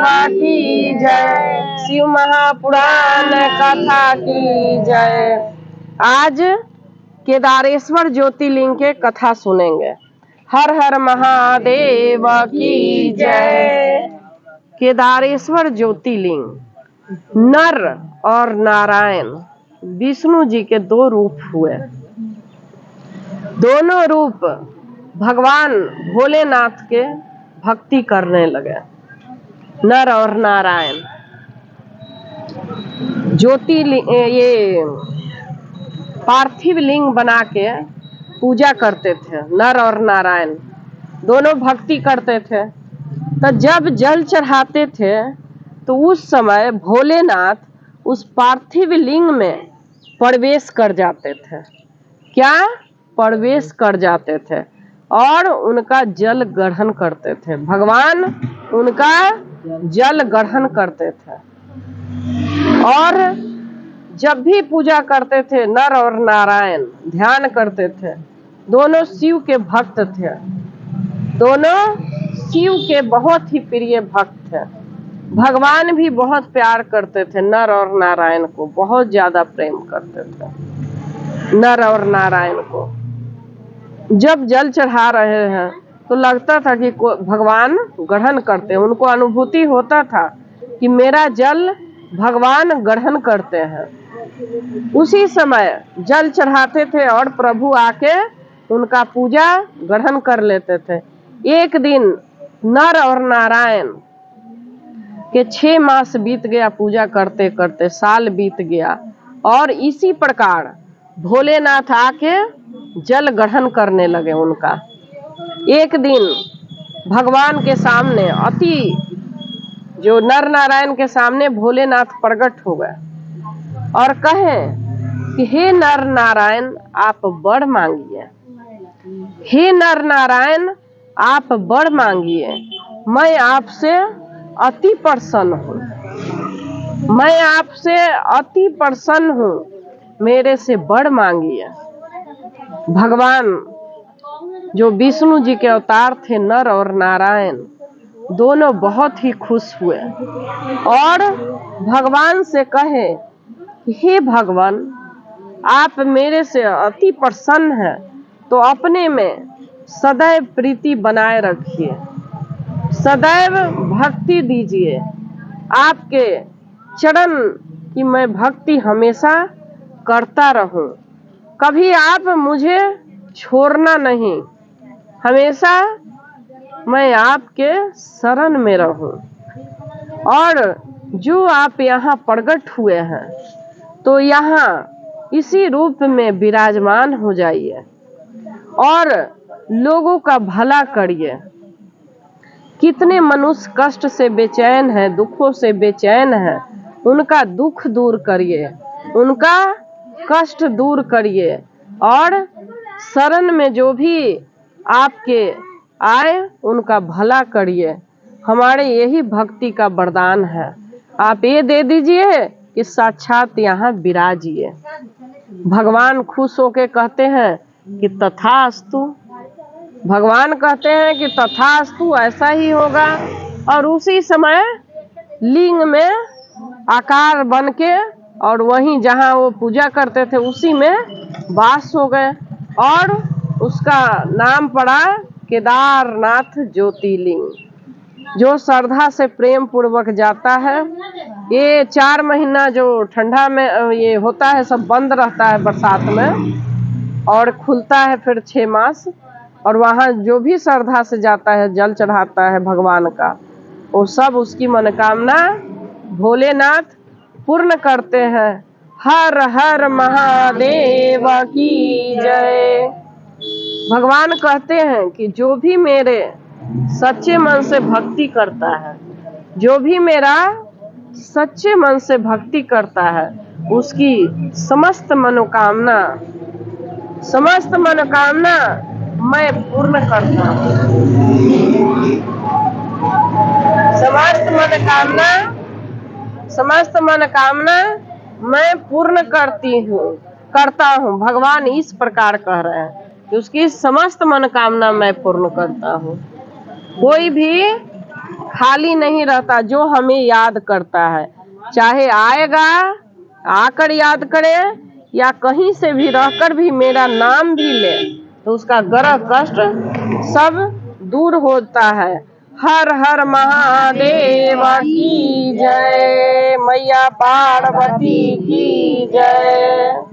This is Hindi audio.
महादेव की जय, शिव महापुराण कथा की जय। आज केदारेश्वर ज्योतिर्लिंग के कथा सुनेंगे। हर हर महादेव की जय। केदारेश्वर ज्योतिर्लिंग नर और नारायण विष्णु जी के दो रूप हुए। दोनों रूप भगवान भोलेनाथ के भक्ति करने लगे। नर और नारायण ज्योतिर्लिंग ये पार्थिव लिंग बना के पूजा करते थे। नर और नारायण दोनों भक्ति करते थे। तो जब जल चढ़ाते थे तो उस समय भोलेनाथ उस पार्थिव लिंग में प्रवेश कर जाते थे। क्या प्रवेश कर जाते थे और उनका जल ग्रहण करते थे। भगवान उनका जल ग्रहण करते थे। और जब भी पूजा करते थे नर और नारायण ध्यान करते थे। दोनों शिव के भक्त थे। दोनों शिव के बहुत ही प्रिय भक्त थे। भगवान भी बहुत प्यार करते थे। नर और नारायण को बहुत ज्यादा प्रेम करते थे। नर और नारायण को जब जल चढ़ा रहे हैं तो लगता था कि भगवान ग्रहण करते हैं। उनको अनुभूति होता था कि मेरा जल भगवान ग्रहण करते हैं। उसी समय जल चढ़ाते थे और प्रभु आके उनका पूजा ग्रहण कर लेते थे। एक दिन नर और नारायण के 6 मास बीत गया पूजा करते करते, साल बीत गया और इसी प्रकार भोलेनाथ आके जल ग्रहण करने लगे उनका। एक दिन भगवान के सामने जो नर नारायण के सामने भोलेनाथ प्रकट हो गए और कहे कि हे नर नारायण आप वर मांगिए। हे नर नारायण आप वर मांगिए। मैं आपसे अति प्रसन्न हूँ। मैं आपसे अति प्रसन्न हूँ। मेरे से वर मांगिए। भगवान जो विष्णु जी के अवतार थे नर और नारायण दोनों बहुत ही खुश हुए और भगवान से कहे हे भगवान आप मेरे से अति प्रसन्न हैं तो अपने में सदैव प्रीति बनाए रखिए। सदैव भक्ति दीजिए। आपके चरण की मैं भक्ति हमेशा करता रहूं। कभी आप मुझे छोड़ना नहीं। हमेशा मैं आपके शरण में रहूं। और जो आप यहाँ प्रकट हुए हैं तो यहाँ इसी रूप में विराजमान हो जाइए और लोगों का भला करिए। कितने मनुष्य कष्ट से बेचैन हैं, दुखों से बेचैन हैं, उनका दुख दूर करिए, उनका कष्ट दूर करिए और शरण में जो भी आपके आए उनका भला करिए। हमारे यही भक्ति का वरदान है। आप ये दे दीजिए कि साक्षात यहाँ विराजिए। भगवान खुश होके कहते हैं कि तथास्तु। भगवान कहते हैं कि तथास्तु, ऐसा ही होगा। और उसी समय लिंग में आकार बन के और वहीं जहाँ वो पूजा करते थे उसी में वास हो गए और उसका नाम पड़ा केदारनाथ ज्योतिर्लिंग। जो श्रद्धा से प्रेम पूर्वक जाता है। ये 4 महीना जो ठंडा में ये होता है सब बंद रहता है बरसात में और खुलता है फिर 6 मास। और वहाँ जो भी श्रद्धा से जाता है जल चढ़ाता है भगवान का, वो सब उसकी मनोकामना भोलेनाथ पूर्ण करते हैं। हर हर महादेव की जय। भगवान कहते हैं कि जो भी मेरे सच्चे मन से भक्ति करता है, जो भी मेरा सच्चे मन से भक्ति करता है उसकी समस्त मनोकामना मैं पूर्ण करता हूँ। समस्त मनोकामना मैं पूर्ण करता हूँ। भगवान इस प्रकार कह रहे हैं कि उसकी समस्त मनोकामना मैं पूर्ण करता हूँ। कोई भी खाली नहीं रहता जो हमें याद करता है। चाहे आएगा आकर याद करे या कहीं से भी रहकर भी मेरा नाम भी ले तो उसका ग्रह कष्ट सब दूर होता है। हर हर महादेव की जय, मैया पार्वती की जय।